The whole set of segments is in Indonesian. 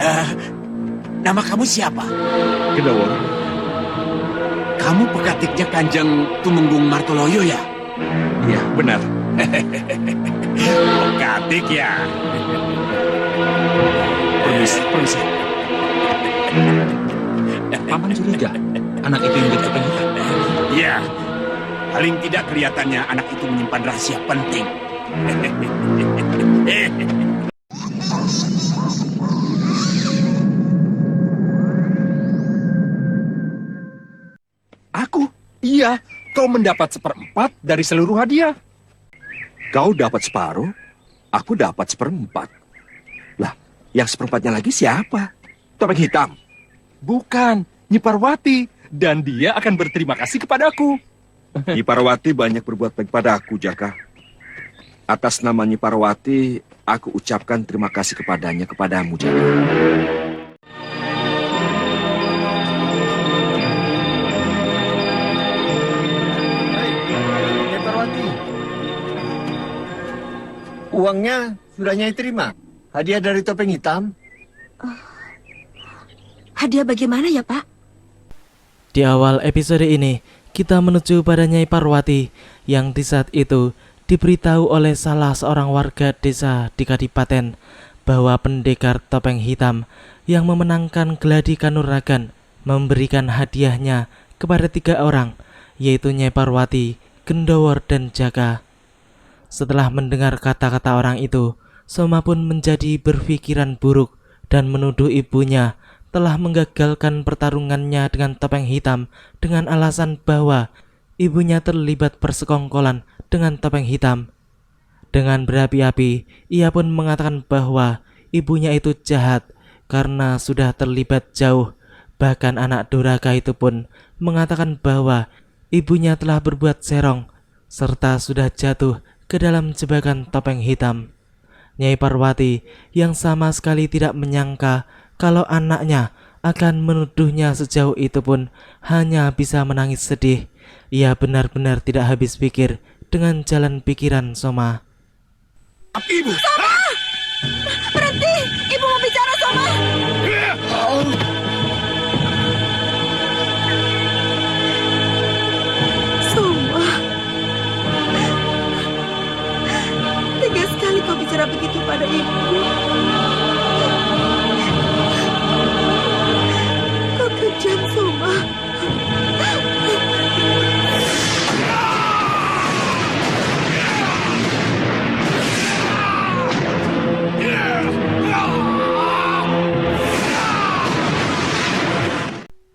Eh, nama kamu siapa? Gendawar. Kamu pekatiknya Kanjeng Tumenggung Martoloyo ya? Iya, benar. Pekatik ya? Permisi, permisi. Paman curiga, anak itu yang bertopeng hitam. Iya, paling tidak kelihatannya anak itu menyimpan rahasia penting. Aku? Iya, kau mendapat 1/4 dari seluruh hadiah. Kau dapat separuh, aku dapat 1/4. Lah, yang 1/4-nya lagi siapa? Topeng hitam. Bukan, Nyi Parwati. Dan dia akan berterima kasih kepadaku. Nyi Parwati banyak berbuat baik pada aku, Jaka. Atas nama Nyi Parwati, aku ucapkan terima kasih kepadamu, Jaka. Nyai Parwati. Uangnya sudah Nyai terima. Hadiah dari topeng hitam. Hadiah bagaimana ya, Pak? Di awal episode ini, kita menuju pada Nyai Parwati yang di saat itu diberitahu oleh salah seorang warga desa di Kadipaten bahwa pendekar topeng hitam yang memenangkan geladi kanuragan memberikan hadiahnya kepada 3 orang, yaitu Nyai Parwati, Gendawar, dan Jaka. Setelah mendengar kata-kata orang itu, Soma pun menjadi berpikiran buruk dan menuduh ibunya telah menggagalkan pertarungannya dengan topeng hitam dengan alasan bahwa ibunya terlibat persekongkolan dengan topeng hitam. Dengan berapi-api, ia pun mengatakan bahwa ibunya itu jahat karena sudah terlibat jauh. Bahkan anak durhaka itu pun mengatakan bahwa ibunya telah berbuat serong serta sudah jatuh ke dalam jebakan topeng hitam. Nyai Parwati yang sama sekali tidak menyangka kalau anaknya akan menuduhnya sejauh itu pun hanya bisa menangis sedih. Ia benar-benar tidak habis pikir dengan jalan pikiran Soma. Ibu! Berhenti! Ibu mau bicara, Soma! Soma. Tega sekali kau bicara begitu pada ibu. Kau kejam, Soma.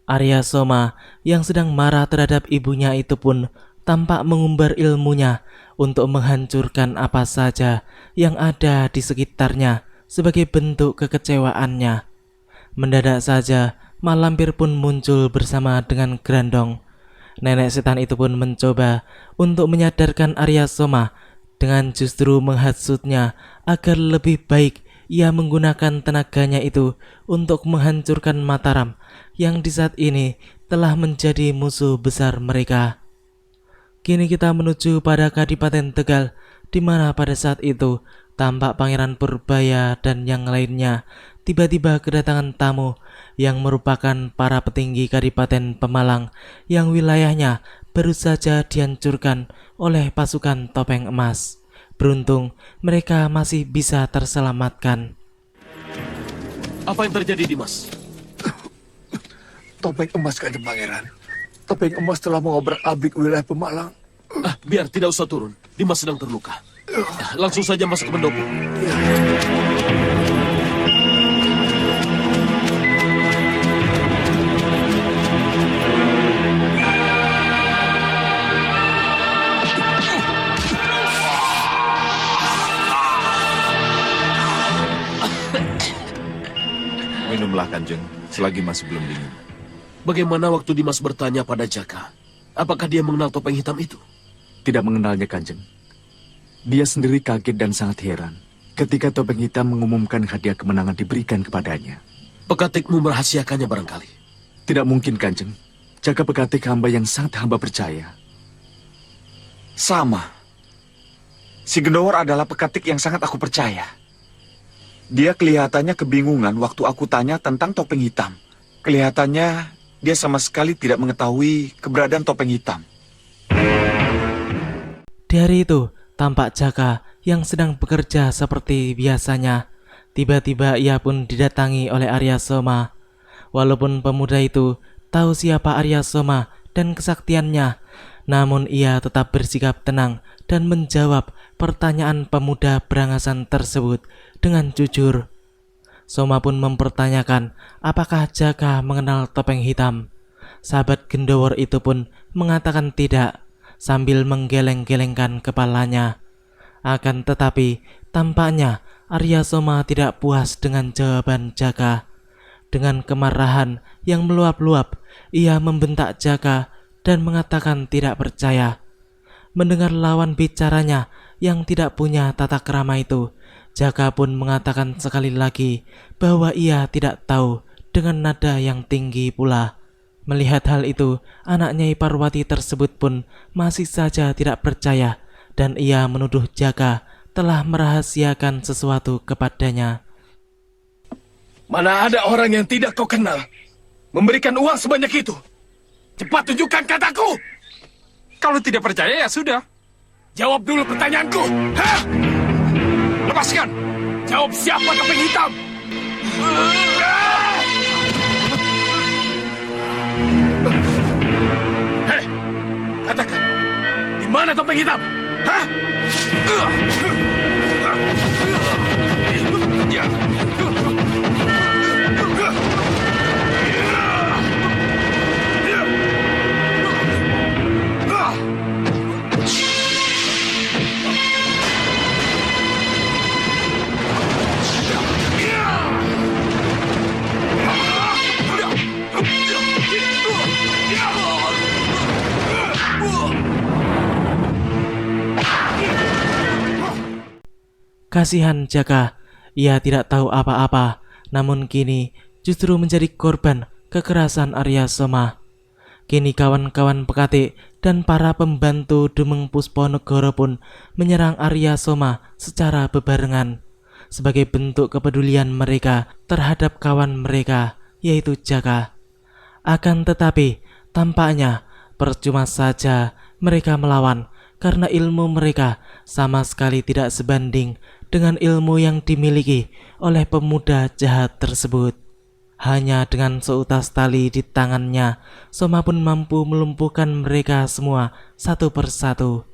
Arya Soma yang sedang marah terhadap ibunya itu pun tampak mengumbar ilmunya untuk menghancurkan apa saja yang ada di sekitarnya sebagai bentuk kekecewaannya. Mendadak saja Malampir pun muncul bersama dengan Grandong. Nenek setan itu pun mencoba untuk menyadarkan Arya Soma dengan justru menghasutnya agar lebih baik ia menggunakan tenaganya itu untuk menghancurkan Mataram yang di saat ini telah menjadi musuh besar mereka. Kini kita menuju pada Kadipaten Tegal, di mana pada saat itu tampak Pangeran Purbaya dan yang lainnya tiba-tiba kedatangan tamu yang merupakan para petinggi Kadipaten Pemalang yang wilayahnya baru saja dihancurkan oleh pasukan topeng emas. Beruntung mereka masih bisa terselamatkan. Apa yang terjadi, Dimas? Topeng emas, Kanjeng Pangeran. Topeng emas telah mengobrak-abrik wilayah Pemalang. Biar tidak usah turun. Dimas sedang terluka. Langsung saja masuk ke pendopo. Minumlah, Kanjeng, selagi masih belum dingin. Bagaimana waktu Dimas bertanya pada Jaka? Apakah dia mengenal topeng hitam itu? Tidak mengenalnya, Kanjeng. Dia sendiri kaget dan sangat heran ketika topeng hitam mengumumkan hadiah kemenangan diberikan kepadanya. Pekatikmu merahasiakannya barangkali. Tidak mungkin, Kanjeng. Jaka Pekatik hamba yang sangat hamba percaya. Sama. Si Gendawar adalah pekatik yang sangat aku percaya. Dia kelihatannya kebingungan waktu aku tanya tentang topeng hitam. Kelihatannya dia sama sekali tidak mengetahui keberadaan topeng hitam. Di hari itu, tampak Jaka yang sedang bekerja seperti biasanya. Tiba-tiba ia pun didatangi oleh Arya Soma. Walaupun pemuda itu tahu siapa Arya Soma dan kesaktiannya, namun ia tetap bersikap tenang dan menjawab pertanyaan pemuda berangasan tersebut dengan jujur. Soma pun mempertanyakan apakah Jaka mengenal topeng hitam. Sahabat Gendowor itu pun mengatakan tidak, sambil menggeleng-gelengkan kepalanya. Akan tetapi, tampaknya Arya Soma tidak puas dengan jawaban Jaka. Dengan kemarahan yang meluap-luap, ia membentak Jaka dan mengatakan tidak percaya. Mendengar lawan bicaranya yang tidak punya tata krama itu, Jaka pun mengatakan sekali lagi bahwa ia tidak tahu dengan nada yang tinggi pula. Melihat hal itu, anak Nyai Parwati tersebut pun masih saja tidak percaya dan ia menuduh Jaka telah merahasiakan sesuatu kepadanya. Mana ada orang yang tidak kau kenal memberikan uang sebanyak itu? Cepat tunjukkan kataku. Kalau tidak percaya ya sudah. Jawab dulu pertanyaanku. Hah? Lepaskan. Jawab siapa topeng hitam? Hei, katakan. Di mana topeng hitam? Hah? Kasihan Jaka, ia tidak tahu apa-apa, namun kini justru menjadi korban kekerasan Arya Soma. Kini kawan-kawan Pekatik dan para pembantu Demeng Pusponegoro pun menyerang Arya Soma secara bebarengan sebagai bentuk kepedulian mereka terhadap kawan mereka, yaitu Jaka. Akan tetapi, tampaknya percuma saja mereka melawan karena ilmu mereka sama sekali tidak sebanding dengan ilmu yang dimiliki oleh pemuda jahat tersebut. Hanya dengan seutas tali di tangannya, Soma pun mampu melumpuhkan mereka semua satu persatu.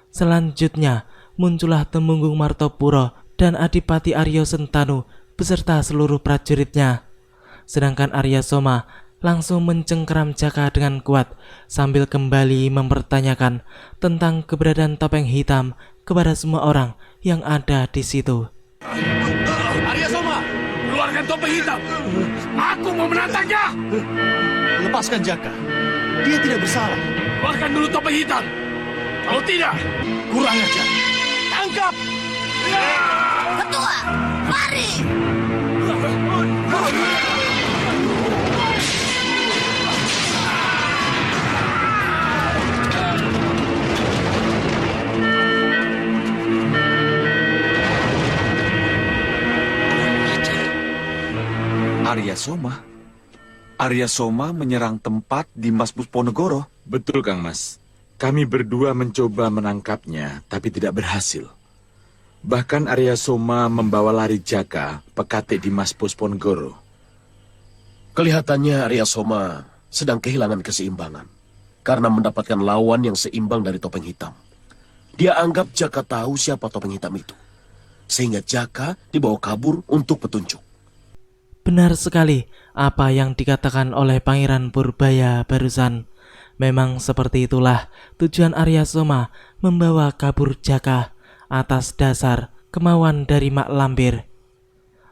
Selanjutnya, muncullah Temunggung Martopuro dan Adipati Arya Sentanu beserta seluruh prajuritnya. Sedangkan Arya Soma langsung mencengkeram Jaka dengan kuat sambil kembali mempertanyakan tentang keberadaan topeng hitam kepada semua orang yang ada di situ. Arya Soma, keluarkan topeng hitam. Aku mau menantangnya. Lepaskan Jaka. Dia tidak bersalah. Keluarkan dulu topeng hitam. Kalau tidak, Kurang ajar. tangkap. Ketua, mari! Arya Soma menyerang tempat di Mas Pusponegoro. Betul, Kang Mas. Kami berdua mencoba menangkapnya, tapi tidak berhasil. Bahkan Arya Soma membawa lari Jaka, Pekatik di Mas Pusponegoro. Kelihatannya Arya Soma sedang kehilangan keseimbangan karena mendapatkan lawan yang seimbang dari topeng hitam. Dia anggap Jaka tahu siapa topeng hitam itu, sehingga Jaka dibawa kabur untuk petunjuk. Benar sekali apa yang dikatakan oleh Pangeran Purbaya barusan. Memang seperti itulah tujuan Arya Soma membawa kabur Jaka atas dasar kemauan dari Mak Lampir.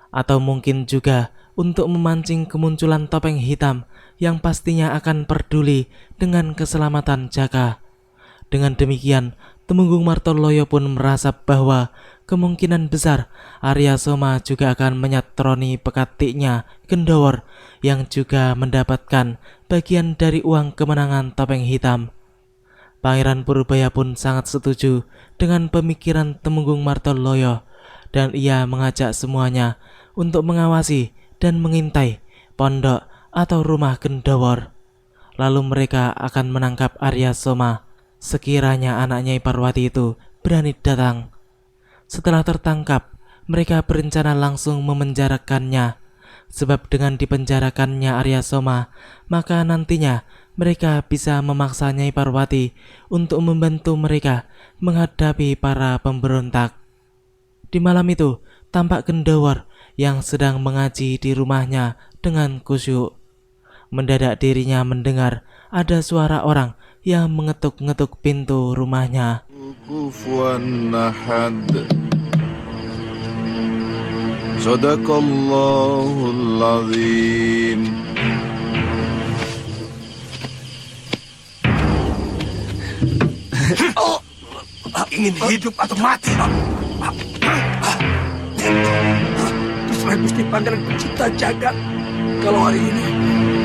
Atau mungkin juga untuk memancing kemunculan topeng hitam yang pastinya akan peduli dengan keselamatan Jaka. Dengan demikian, Temunggung Martoloyo pun merasa bahwa kemungkinan besar Arya Soma juga akan menyatroni Pekatiknya Gendowor yang juga mendapatkan bagian dari uang kemenangan topeng hitam. Pangeran Purbaya pun sangat setuju dengan pemikiran Temunggung Martoloyo dan ia mengajak semuanya untuk mengawasi dan mengintai pondok atau rumah Gendawor. Lalu mereka akan menangkap Arya Soma sekiranya anak Nyai Parwati itu berani datang. Setelah tertangkap, mereka berencana langsung memenjarakannya, sebab dengan dipenjarakannya Arya Soma, maka nantinya mereka bisa memaksa Nyai Parwati untuk membantu mereka menghadapi para pemberontak. Di malam itu, tampak Gendawor yang sedang mengaji di rumahnya dengan khusyuk. Mendadak dirinya mendengar ada suara orang yang mengetuk-ngetuk pintu rumahnya. Kufuwan ahad. Sadaqallahul azim. Ingin hidup atau mati? Terserah Gusti Pangeran Pencipta Jagat. Kalau hari ini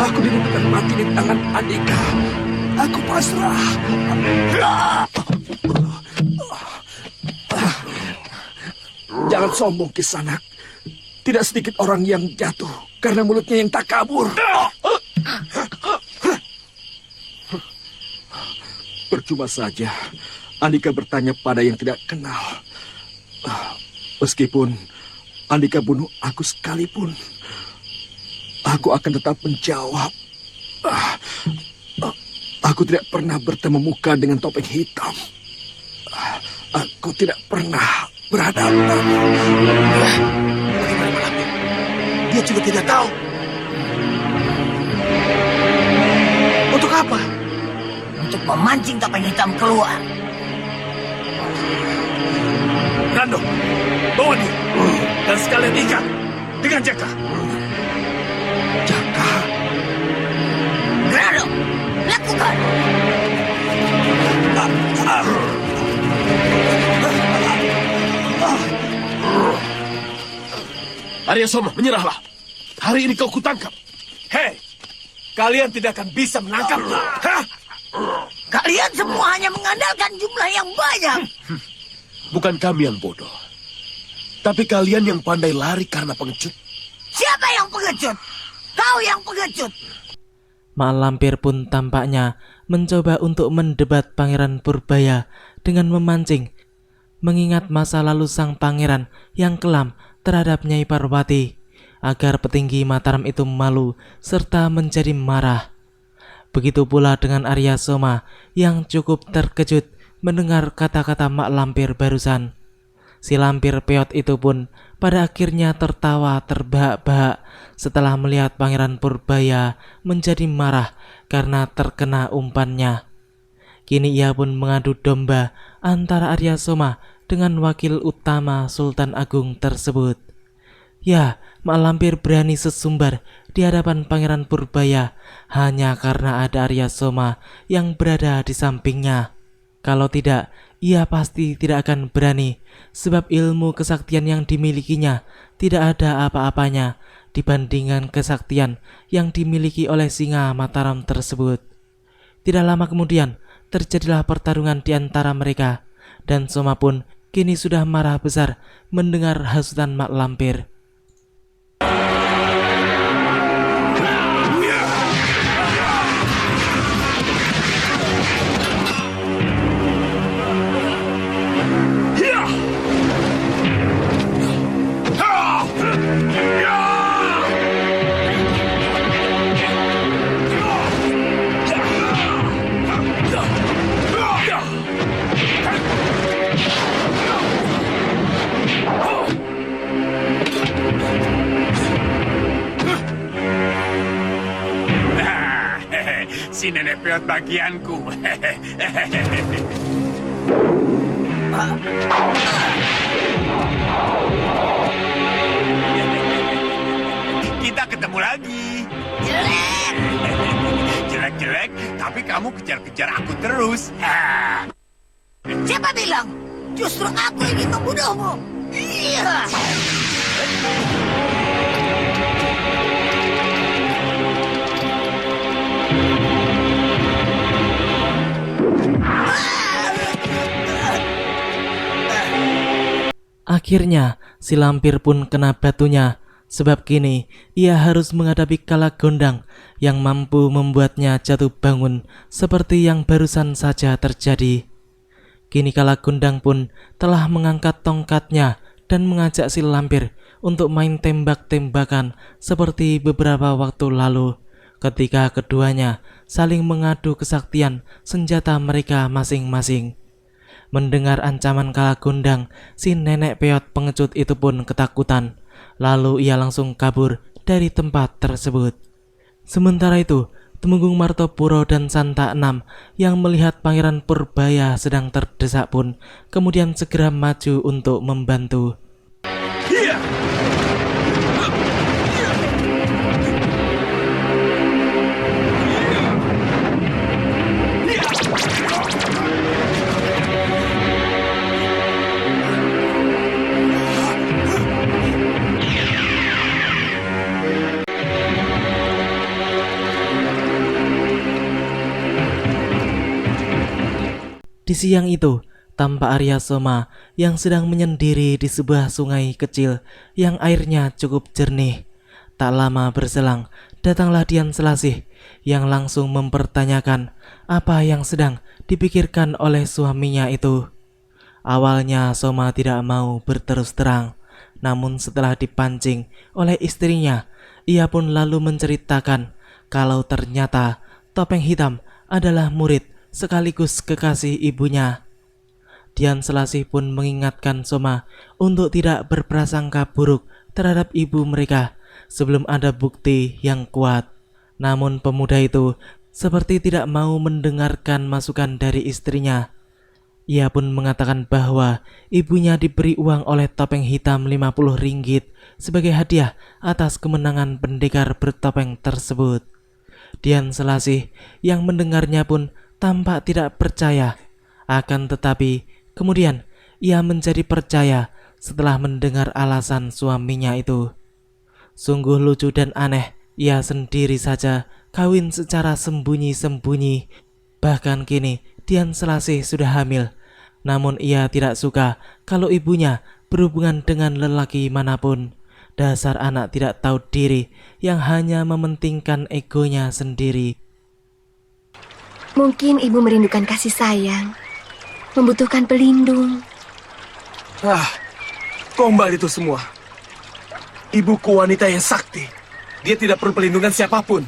aku ditentukan mati di tangan Andika, aku pasrah. Jangan sombong, Kisanak. Tidak sedikit orang yang jatuh karena mulutnya yang tak kabur. Percuma saja Andika bertanya pada yang tidak kenal. Meskipun Andika bunuh aku sekalipun, aku akan tetap menjawab. Aku tidak pernah bertemu muka dengan topeng hitam. Aku tidak pernah berhadapan. Bagaimana Malampir? Dia juga tidak tahu. Untuk apa? Untuk memancing topeng hitam keluar. Rando, bawa dia. Dan sekalian ikat dengan Jaka. Jaka. Rando, lakukan. Arya Soma, menyerahlah. Hari ini kau kutangkap. Hei, kalian tidak akan bisa menangkapku. Hah? Kalian semua hanya mengandalkan jumlah yang banyak. Bukan kami yang bodoh, tapi kalian yang pandai lari karena pengecut. Siapa yang pengecut? Kau yang pengecut. Mak Lampir pun tampaknya mencoba untuk mendebat Pangeran Purbaya dengan memancing, mengingat masa lalu sang pangeran yang kelam terhadap Nyai Parwati, agar petinggi Mataram itu malu serta menjadi marah. Begitu pula dengan Arya Soma yang cukup terkejut mendengar kata-kata Mak Lampir barusan. Si lampir peot itu pun pada akhirnya tertawa terbahak-bahak setelah melihat Pangeran Purbaya menjadi marah karena terkena umpannya. Kini ia pun mengadu domba antara Arya Soma dengan wakil utama Sultan Agung tersebut. Ya, Mak Lampir berani sesumbar di hadapan Pangeran Purbaya hanya karena ada Arya Soma yang berada di sampingnya. Kalau tidak, ia pasti tidak akan berani, sebab ilmu kesaktian yang dimilikinya tidak ada apa-apanya dibandingkan kesaktian yang dimiliki oleh singa Mataram tersebut. Tidak lama kemudian, terjadilah pertarungan di antara mereka, dan Soma pun kini sudah marah besar mendengar hasutan Mak Lampir. Si nenek peot bagianku. Kita ketemu lagi. Jelek. Jelek-jelek, tapi kamu kejar-kejar aku terus. Siapa bilang? Justru aku ingin membunuhmu. Iya. Akhirnya si lampir pun kena batunya, sebab kini ia harus menghadapi Kalagondang yang mampu membuatnya jatuh bangun seperti yang barusan saja terjadi. Kini Kalagondang pun telah mengangkat tongkatnya dan mengajak si lampir untuk main tembak-tembakan seperti beberapa waktu lalu ketika keduanya saling mengadu kesaktian senjata mereka masing-masing. Mendengar ancaman Kalagondang, si nenek peot pengecut itu pun ketakutan. Lalu ia langsung kabur dari tempat tersebut. Sementara itu, Temenggung Martopuro dan Santa Enam yang melihat Pangeran Purbaya sedang terdesak pun kemudian segera maju untuk membantu. Di siang itu, tampak Arya Soma yang sedang menyendiri di sebuah sungai kecil yang airnya cukup jernih. Tak lama berselang, datanglah Dian Selasih yang langsung mempertanyakan apa yang sedang dipikirkan oleh suaminya itu. Awalnya Soma tidak mau berterus terang, namun setelah dipancing oleh istrinya, ia pun lalu menceritakan kalau ternyata Topeng Hitam adalah murid sekaligus kekasih ibunya. Dian Selasih pun mengingatkan Soma untuk tidak berprasangka buruk terhadap ibu mereka sebelum ada bukti yang kuat. Namun pemuda itu seperti tidak mau mendengarkan masukan dari istrinya. Ia pun mengatakan bahwa ibunya diberi uang oleh Topeng Hitam 50 ringgit sebagai hadiah atas kemenangan pendekar bertopeng tersebut. Dian Selasih yang mendengarnya pun tampak tidak percaya, akan tetapi kemudian ia menjadi percaya setelah mendengar alasan suaminya itu. Sungguh lucu dan aneh, ia sendiri saja kawin secara sembunyi-sembunyi. Bahkan kini Dian Selasih sudah hamil, namun ia tidak suka kalau ibunya berhubungan dengan lelaki manapun. Dasar anak tidak tahu diri yang hanya mementingkan egonya sendiri. Mungkin ibu merindukan kasih sayang, membutuhkan pelindung. Gombal itu semua. Ibuku wanita yang sakti. Dia tidak perlu perlindungan siapapun.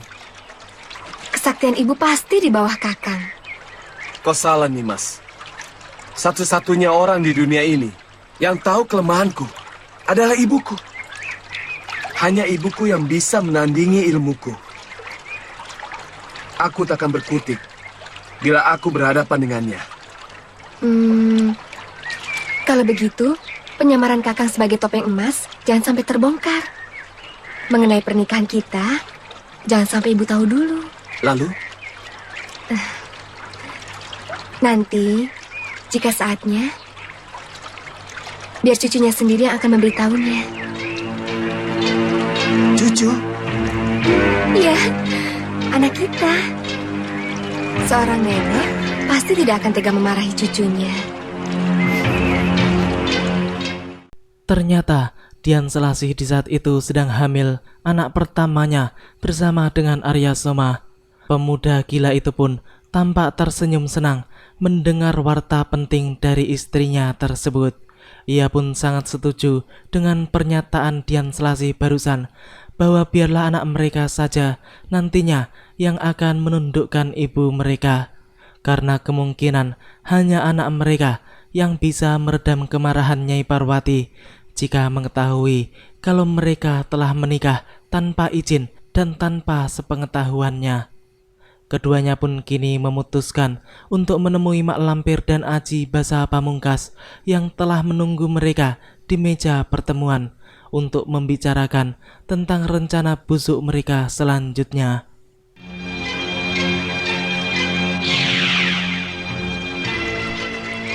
Kesaktian ibu pasti di bawah Kakang. Kau salah nih, Mas. Satu-satunya orang di dunia ini yang tahu kelemahanku adalah ibuku. Hanya ibuku yang bisa menandingi ilmuku. Aku tak akan berkutik bila aku berhadapan dengannya. Kalau begitu, penyamaran Kakang sebagai Topeng Emas jangan sampai terbongkar. Mengenai pernikahan kita, jangan sampai ibu tahu dulu. Lalu? Nanti, jika saatnya, biar cucunya sendiri yang akan memberitahunya. Cucu? Iya, anak kita. Seorang nenek pasti tidak akan tega memarahi cucunya. Ternyata Dian Selasih di saat itu sedang hamil anak pertamanya bersama dengan Arya Soma. Pemuda gila itu pun tampak tersenyum senang mendengar warta penting dari istrinya tersebut. Ia pun sangat setuju dengan pernyataan Dian Selasih barusan bahwa biarlah anak mereka saja nantinya yang akan menundukkan ibu mereka, karena kemungkinan hanya anak mereka yang bisa meredam kemarahan Nyai Parwati jika mengetahui kalau mereka telah menikah tanpa izin dan tanpa sepengetahuannya. Keduanya pun kini memutuskan untuk menemui Mak Lampir dan Aji Basa Pamungkas yang telah menunggu mereka di meja pertemuan untuk membicarakan tentang rencana busuk mereka selanjutnya.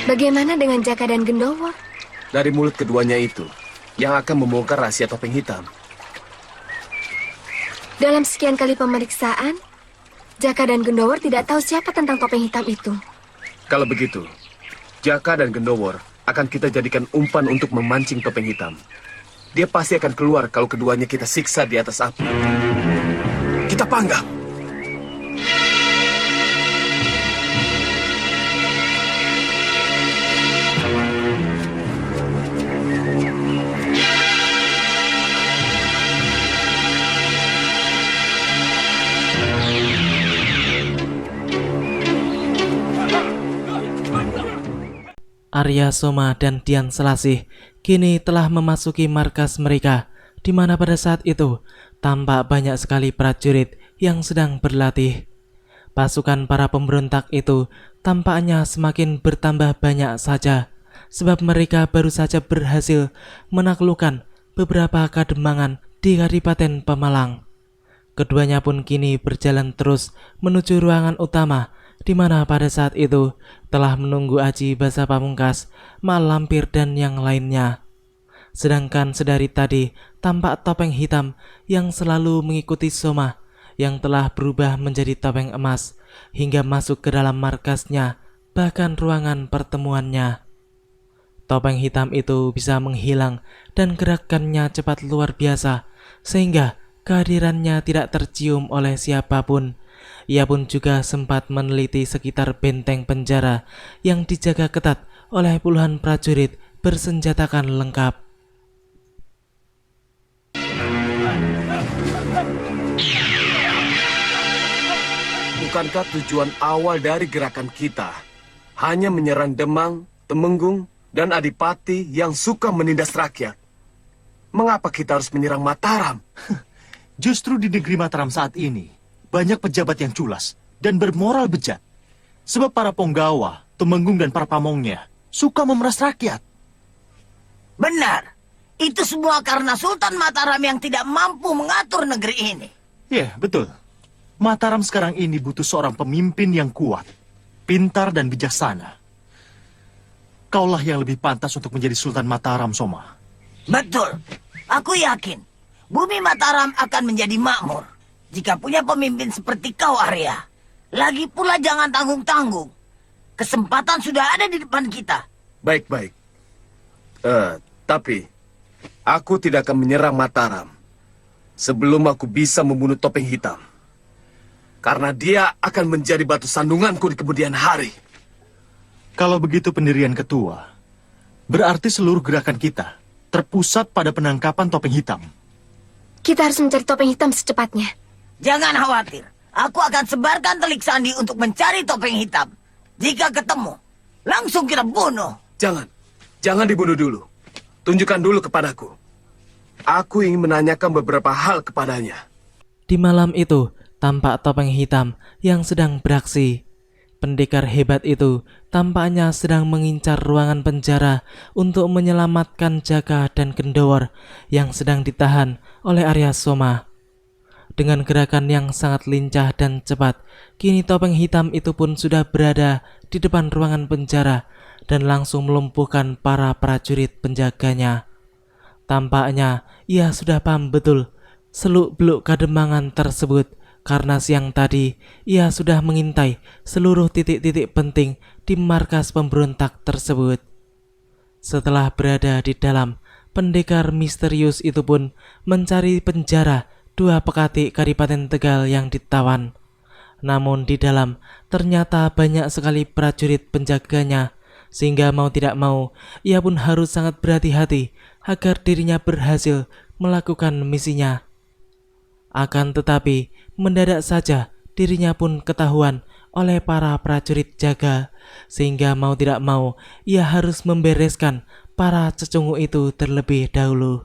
Bagaimana dengan Jaka dan Gendowor? Dari mulut keduanya itu yang akan membongkar rahasia Topeng Hitam. Dalam sekian kali pemeriksaan, Jaka dan Gendowor tidak tahu siapa tentang Topeng Hitam itu. Kalau begitu, Jaka dan Gendowor akan kita jadikan umpan untuk memancing topeng hitam. Dia pasti akan keluar kalau keduanya kita siksa di atas api. Kita panggang. Arya Soma dan Dian Selasih kini telah memasuki markas mereka, di mana pada saat itu tampak banyak sekali prajurit yang sedang berlatih. Pasukan para pemberontak itu tampaknya semakin bertambah banyak saja, sebab mereka baru saja berhasil menaklukkan beberapa kademangan di Kadipaten Pemalang. Keduanya pun kini berjalan terus menuju ruangan utama, di mana pada saat itu telah menunggu Aji Basa Pamungkas, Mak Lampir dan yang lainnya. Sedangkan sedari tadi tampak topeng hitam yang selalu mengikuti Soma yang telah berubah menjadi topeng emas hingga masuk ke dalam markasnya, bahkan ruangan pertemuannya. Topeng hitam itu bisa menghilang dan gerakannya cepat luar biasa sehingga kehadirannya tidak tercium oleh siapapun. Ia pun juga sempat meneliti sekitar benteng penjara yang dijaga ketat oleh puluhan prajurit bersenjatakan lengkap. Bukankah tujuan awal dari gerakan kita hanya menyerang Demang, Temenggung, dan Adipati yang suka menindas rakyat? Mengapa kita harus menyerang Mataram? Justru di negeri Mataram saat ini, banyak pejabat yang culas dan bermoral bejat. Sebab para penggawa, Temenggung dan para pamongnya suka memeras rakyat. Benar. Itu semua karena Sultan Mataram yang tidak mampu mengatur negeri ini. Ya, betul. Mataram sekarang ini butuh seorang pemimpin yang kuat, pintar dan bijaksana. Kaulah yang lebih pantas untuk menjadi Sultan Mataram, Soma. Betul. Aku yakin bumi Mataram akan menjadi makmur jika punya pemimpin seperti kau, Arya. Lagi pula jangan tanggung-tanggung. Kesempatan sudah ada di depan kita. Baik-baik. Tapi aku tidak akan menyerang Mataram sebelum aku bisa membunuh topeng hitam. Karena dia akan menjadi batu sandunganku di kemudian hari. Kalau begitu pendirian ketua, berarti seluruh gerakan kita terpusat pada penangkapan topeng hitam. Kita harus mencari topeng hitam secepatnya. Jangan khawatir. Aku akan sebarkan telik sandi untuk mencari topeng hitam. Jika ketemu, langsung kita bunuh. Jangan dibunuh dulu. Tunjukkan dulu kepadaku. Aku ingin menanyakan beberapa hal kepadanya. Di malam itu, tampak topeng hitam yang sedang beraksi. Pendekar hebat itu tampaknya sedang mengincar ruangan penjara untuk menyelamatkan Jaka dan Gendowor yang sedang ditahan oleh Arya Soma. Dengan gerakan yang sangat lincah dan cepat, kini topeng hitam itu pun sudah berada di depan ruangan penjara dan langsung melumpuhkan para prajurit penjaganya. Tampaknya ia sudah paham betul seluk-beluk kademangan tersebut, karena siang tadi ia sudah mengintai seluruh titik-titik penting di markas pemberontak tersebut. Setelah berada di dalam, pendekar misterius itu pun mencari penjara dua pekatik Kadipaten Tegal yang ditawan. Namun di dalam ternyata banyak sekali prajurit penjaganya, sehingga mau tidak mau ia pun harus sangat berhati-hati agar dirinya berhasil melakukan misinya. Akan tetapi mendadak saja dirinya pun ketahuan oleh para prajurit jaga, sehingga mau tidak mau ia harus membereskan para cecungu itu terlebih dahulu.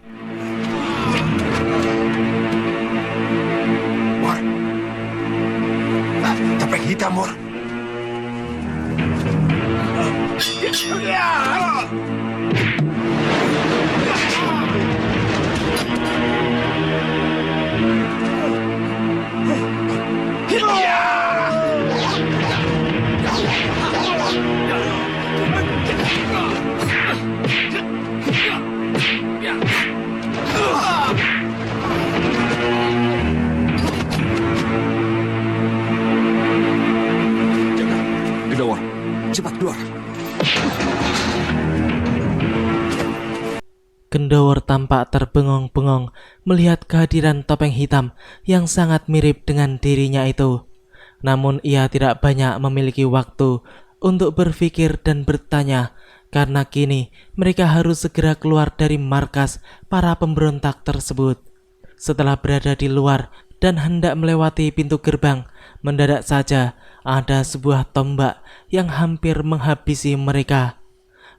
Topeng hitam, Mor. Gendowor tampak terbengong-bengong melihat kehadiran topeng hitam yang sangat mirip dengan dirinya itu. Namun ia tidak banyak memiliki waktu untuk berpikir dan bertanya, karena kini mereka harus segera keluar dari markas para pemberontak tersebut. Setelah berada di luar dan hendak melewati pintu gerbang, mendadak saja ada sebuah tombak yang hampir menghabisi mereka.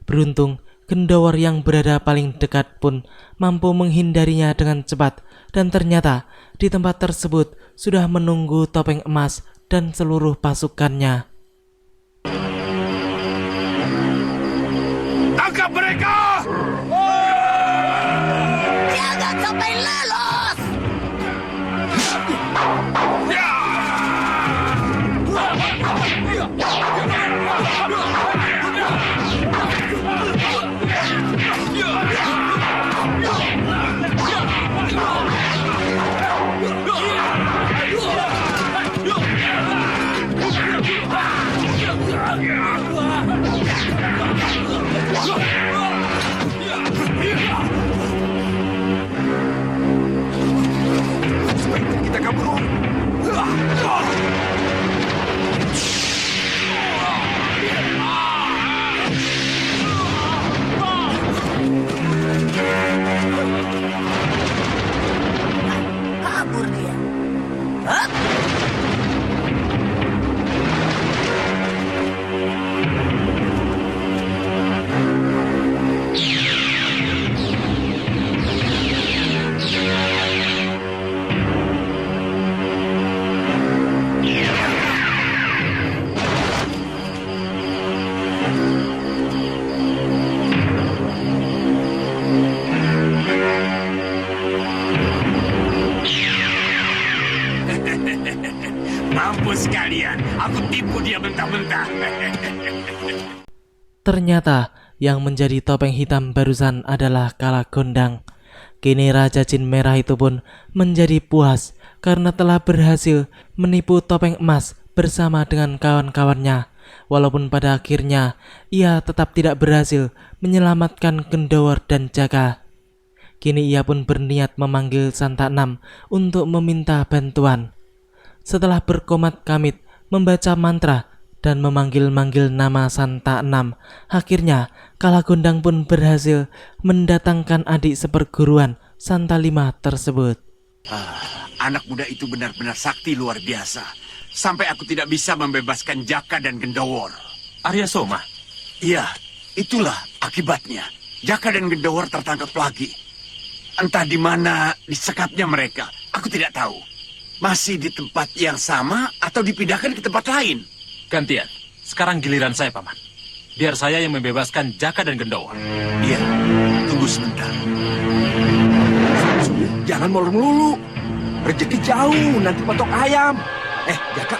Beruntung, Gendowor yang berada paling dekat pun mampu menghindarinya dengan cepat, dan ternyata di tempat tersebut sudah menunggu topeng emas dan seluruh pasukannya. Tangkap mereka! Jangan sampai lolos! Kita kabur. Kabur dia. Hah? Mampus kalian, aku tipu dia mentah-mentah. Ternyata yang menjadi topeng hitam barusan adalah Kalagondang. Kini Raja Jin Merah itu pun menjadi puas karena telah berhasil menipu topeng emas bersama dengan kawan-kawannya. Walaupun pada akhirnya ia tetap tidak berhasil menyelamatkan Gendowor dan Jaka. Kini ia pun berniat memanggil Santa Enam untuk meminta bantuan. Setelah berkomat-kamit membaca mantra dan memanggil-manggil nama Santa Enam, akhirnya Kalagondang pun berhasil mendatangkan adik seperguruan Santa Lima tersebut. Anak muda itu benar-benar sakti luar biasa. Sampai aku tidak bisa membebaskan Jaka dan Gendowor. Arya Soma? Iya, itulah akibatnya. Jaka dan Gendowor tertangkap lagi. Entah di mana disekapnya mereka, aku tidak tahu. Masih di tempat yang sama atau dipindahkan ke tempat lain? Gantian. Sekarang giliran saya, Paman. Biar saya yang membebaskan Jaka dan Gendowor. Iya, tunggu sebentar. Jangan molor melulu. Rezeki jauh, nanti patok ayam. Jaka,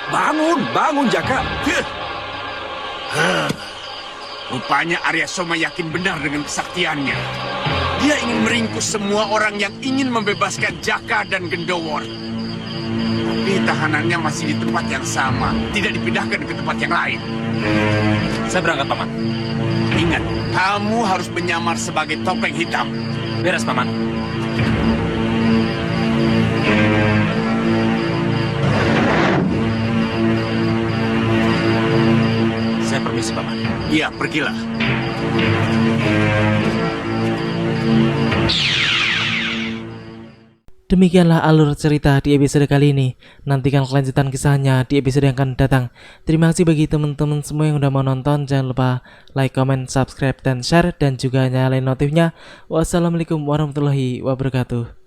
bangun Jaka. Rupanya Arya Soma yakin benar dengan kesaktiannya. Dia ingin meringkus semua orang yang ingin membebaskan Jaka dan Gendowor. Tapi tahanannya masih di tempat yang sama, tidak dipindahkan ke tempat yang lain. Saya berangkat, Paman. Ingat, kamu harus menyamar sebagai topeng hitam. Beres, Paman. Saya permisi, Paman. Iya, pergilah. Demikianlah alur cerita di episode kali ini. Nantikan kelanjutan kisahnya di episode yang akan datang. Terima kasih bagi teman-teman semua yang udah mau nonton. Jangan lupa like, comment, subscribe, dan share. Dan juga nyalain notifnya. Wassalamualaikum warahmatullahi wabarakatuh.